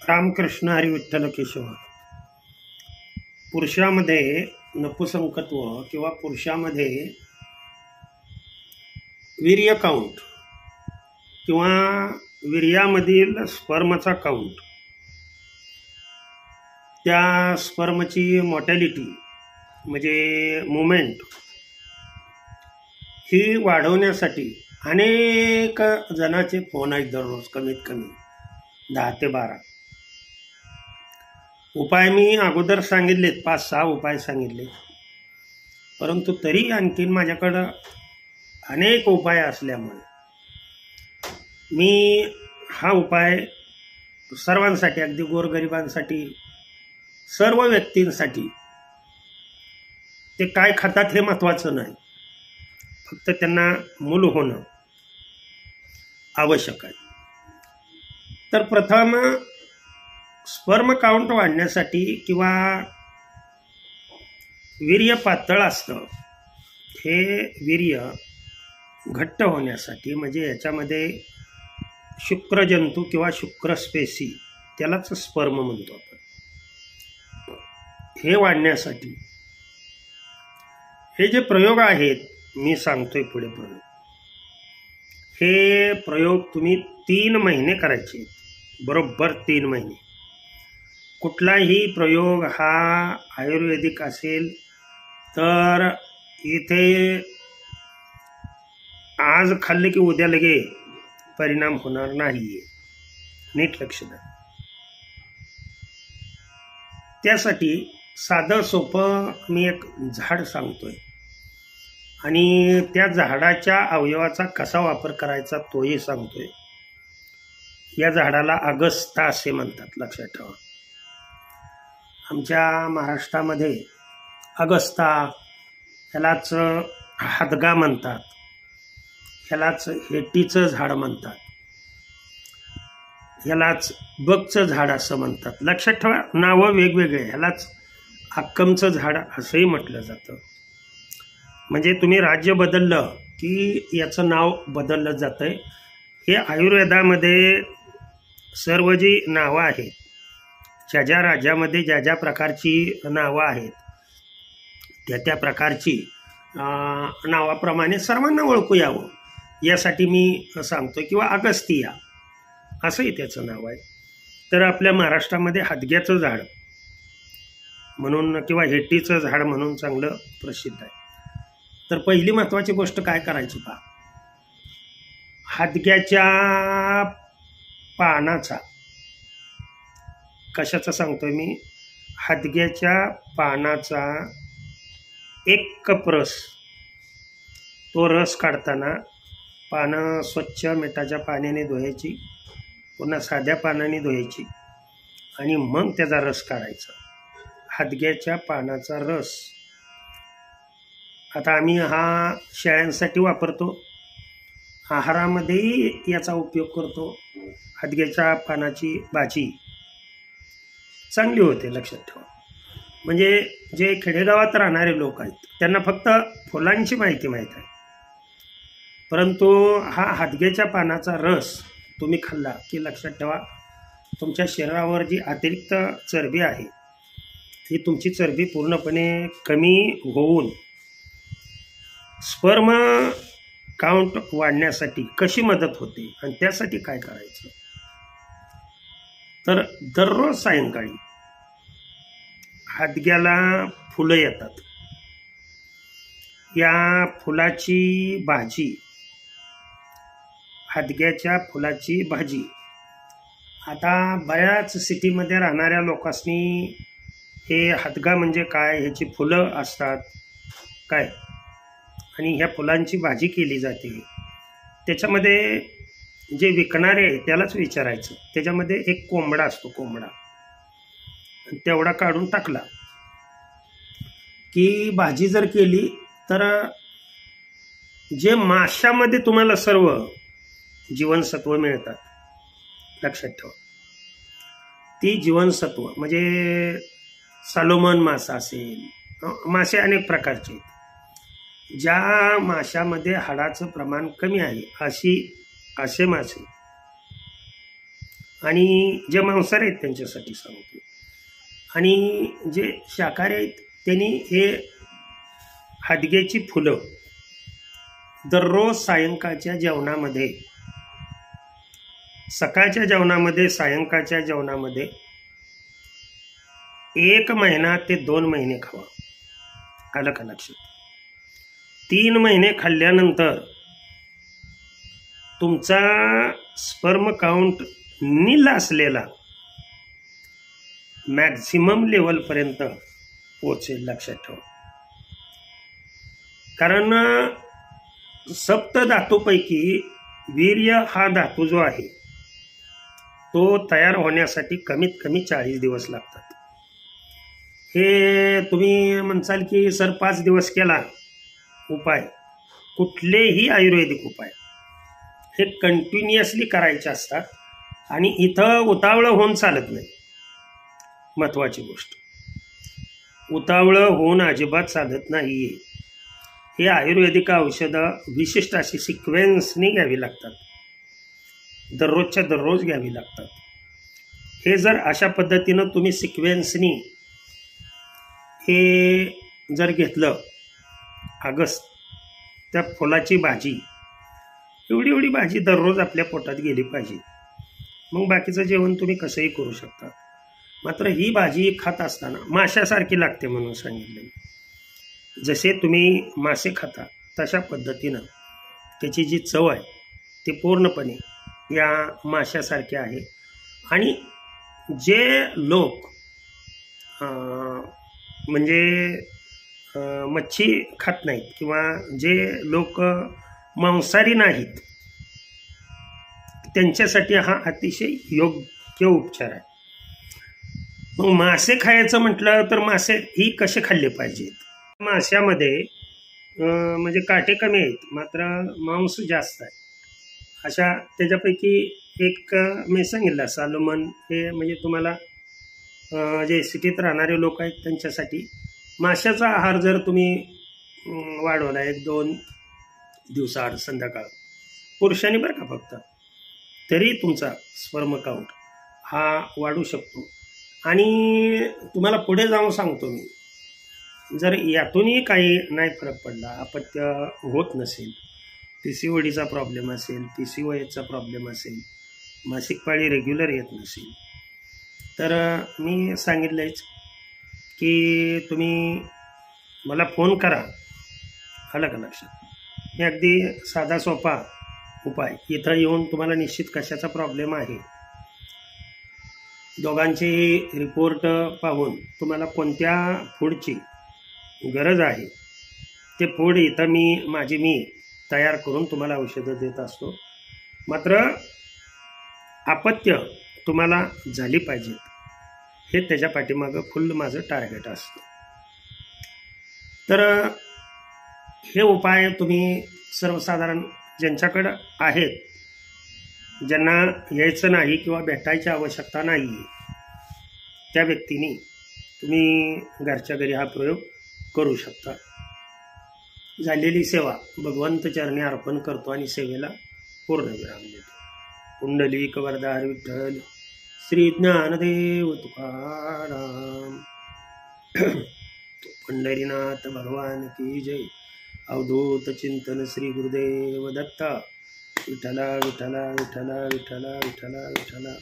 रामकृष्ण हरी विठ्ठल केशव. पुरुषामध्ये नपुसंकत्व किंवा पुरुषामध्ये वीर्य काउंट किंवा वीर्यामधील स्पर्मचा काउंट, त्या स्पर्मची मॉर्टॅलिटी म्हणजे मुवमेंट ही वाढवण्यासाठी अनेक जणांचे फोन आहेत दररोज, कमीत कमी 10 ते 12 उपाय मी अगोदर सांगितलेत, 5-6 उपाय सांगितले. परंतु तरी आणखीन माझ्याकडं अनेक उपाय असल्यामुळे मी हा उपाय सर्वांसाठी, अगदी गोरगरिबांसाठी, सर्व व्यक्तींसाठी, ते काय खातात हे महत्त्वाचं नाही, फक्त त्यांना मूल होणं आवश्यक आहे. तर प्रथम स्पर्म काउंट वाढण्यासाठी किंवा वीर्य पातळ असतं, हे वीर्य घट्ट होण्यासाठी, म्हणजे याच्यामध्ये शुक्रजंतू किंवा शुक्रस्पेसी, त्यालाच स्पर्म म्हणतो आपण, हे वाढण्यासाठी हे जे प्रयोग आहेत मी सांगतोय पुढे प्रयोग, हे प्रयोग तुम्ही 3 महिने करायचे, बरोबर 3 महिने. कुठलाही प्रयोग हा आयुर्वेदिक असेल तर इथे आज खाल्ले की उद्या लगे परिणाम होणार नाही, नीट लक्ष द्या. त्यासाठी साधं सोपं मी एक झाड सांगतोय आणि त्या झाडाच्या अवयवाचा कसा वापर करायचा तोही सांगतोय. या झाडाला अगस्ता असे म्हणतात, लक्षात ठेवा. आमच्या महाराष्ट्रामध्ये अगस्ता, ह्यालाच हादगा म्हणतात, ह्यालाच हेटीचं झाड म्हणतात, ह्यालाच बगचं झाड असं म्हणतात. लक्षात ठेवा, नावं वेगवेगळे. ह्यालाच अक्कमचं झाड असंही म्हटलं जातं. म्हणजे तुम्ही राज्य बदललं की याचं नाव बदललं जातंय. हे आयुर्वेदामध्ये सर्व जी नावं आहेत, ज्या ज्या राज्यामध्ये ज्या ज्या प्रकारची नावं आहेत, त्या त्या प्रकारची नावाप्रमाणे सर्वांना ओळखू यावं यासाठी मी सांगतो. किंवा अगस्तिया असंही त्याचं नाव आहे. तर आपल्या महाराष्ट्रामध्ये हादग्याचं झाड म्हणून किंवा हेटीचं झाड म्हणून चांगलं प्रसिद्ध आहे. तर पहिली महत्त्वाची गोष्ट काय करायची पहा, हादग्याच्या पानाचा, कशाचा सांगतोय मी, हादग्याच्या पानाचा 1 कप रस, तो रस काढताना पानं स्वच्छ मिठाच्या पाण्याने धुवायची, पुन्हा साध्या पाण्याने धुवायची आणि मग त्याचा रस काढायचा. हादग्याच्या पानाचा रस आता आम्ही हा शेळ्यांसाठी वापरतो, आहारामध्येही याचा उपयोग करतो. हादग्याच्या पानाची भाजी चांगली होते, लक्षात ठेवा. म्हणजे जे खेडेगावात राहणारे लोक आहेत त्यांना फक्त फुलांची माहिती माहीत आहे, परंतु हा हादग्याच्या पानाचा रस तुम्ही खाल्ला की लक्षात ठेवा, तुमच्या शरीरावर जी अतिरिक्त चरबी आहे ही तुमची चरबी पूर्णपणे कमी होऊन स्पर्म काउंट वाढण्यासाठी कशी मदत होते आणि त्यासाठी काय करायचं. तर दररोज सायंकाळी हादग्याला फुलं येतात, या फुलाची भाजी, हादग्याच्या फुलाची भाजी. आता बऱ्याच सिटीमध्ये राहणाऱ्या लोकांनी हे हादगा म्हणजे काय, ह्याची फुलं असतात काय, आणि ह्या फुलांची भाजी केली जाते. त्याच्यामध्ये जे विकणारे आहे त्यालाच विचारायचं, त्याच्यामध्ये एक कोंबडा असतो, कोंबडा तेवढा काढून टाकला की भाजी जर केली तर जे माशामध्ये तुम्हाला सर्व जीवनसत्व मिळतात, लक्षात ठेवा. ती जीवनसत्व म्हणजे सॅल्मन मासा असेल, मासे अनेक प्रकारचे आहेत, ज्या माशामध्ये हाडाचं प्रमाण कमी आहे असे मासे आणि जे मांसाहारी आहेत त्यांच्यासाठी सांगतो. आणि जे शाकाहारी आहेत त्यांनी हे हादग्याची फुलं दररोज सायंकाळच्या जेवणामध्ये, सकाळच्या जेवणामध्ये, सायंकाळच्या जेवणामध्ये 1 महिना ते 2 महिने खावा. आलं का लक्षात? 3 महिने खाल्ल्यानंतर तुमचा स्पर्म काउंट नील असलेला मॅक्झिमम लेवलपर्यंत पोहोचेल, लक्षात ठेवा. कारण सप्तधातूपैकी वीर्य हा धातू जो आहे तो तयार होण्यासाठी कमीत कमी 40 दिवस लागतात. हे तुम्ही म्हणसाल की सर 5 दिवस केला उपाय, कुठलेही आयुर्वेदिक उपाय हे कंटिन्युअसली करायचे असतात. आणि इथं उतावळं होऊन चालत नाही. महत्त्वाची गोष्ट, उतावळं होऊन अजिबात चालत नाही. हे आयुर्वेदिक औषधं विशिष्ट अशी सिक्वेन्सनी घ्यावी लागतात, दररोजच्या दररोज घ्यावी लागतात. हे जर अशा पद्धतीनं तुम्ही सिक्वेन्सनी हे जर घेतलं, अगस्त त्या फुलाची भाजी, एवढी एवढी भाजी दररोज आपल्या पोटात गेली पाहिजे. मग बाकीचं जेवण तुम्ही कसंही करू शकता. मात्र ही भाजी खात असताना माशासारखी लागते म्हणून सांगितलं. जसे तुम्ही मासे खाता तशा पद्धतीनं त्याची जी चव आहे ती पूर्णपणे या माशासारखी आहे. आणि जे लोक म्हणजे मच्छी खात नाहीत किंवा जे लोक मांसाहारी नाहीत त्यांच्यासाठी हा अतिशय योग्य उपचार आहे. मग मासे खायचं म्हटलं तर मासे ही कसे खाल्ले पाहिजेत? माशामध्ये म्हणजे काटे कमी आहेत मात्र मांस जास्त आहे. अशा त्याच्यापैकी एक मी सांगितलं सालोमन, हे म्हणजे तुम्हाला जे सिटीत राहणारे लोक आहेत त्यांच्यासाठी माशाचा आहार जर तुम्ही वाढवला 1-2 दिवसाआड संध्याकाळ पुरुषांनी बरं का फक्त, तरी तुमचा स्पर्म काउंट हा वाढू शकतो. आणि तुम्हाला पुढे जाऊन सांगतो मी, जर यातूनही काही नाही फरक पडला, अपत्य होत नसेल, PCODचा प्रॉब्लेम असेल, PCOSचा प्रॉब्लेम असेल, मासिक पाळी रेग्युलर येत नसेल, तर मी सांगितलंच की तुम्ही मला फोन करा. आलं का लक्षात? हे अगदी साधा सोपा उपाय. इथं येऊन तुम्हाला निश्चित कशाचा प्रॉब्लेम आहे, दोघांचे रिपोर्ट पाहून तुम्हाला कोणत्या फूडची गरज आहे ते फूड इथं मी तयार करून तुम्हाला औषधं देत असतो. मात्र अपत्य तुम्हाला झाली पाहिजेत हे त्याच्या पाठीमागं फुल माझं टार्गेट असतं. तर हे उपाय तुम्ही सर्वसाधारण ज्यांच्याकडं आहेत, ज्यांना यायचं नाही किंवा भेटायची आवश्यकता नाही, त्या व्यक्तींनी तुम्ही घरच्या घरी हा प्रयोग करू शकता. झालेली सेवा भगवंत चरणी अर्पण करतो आणि सेवेला पूर्ण विराम देतो. पुंडलिक वरदार विठ्ठल श्री ज्ञानदेव तुकाराम. पंढरीनाथ भगवान की जय. अवधूत चिंतन श्री गुरुदेव दत्ता. विठला विठला विठला विठला विठला विठला.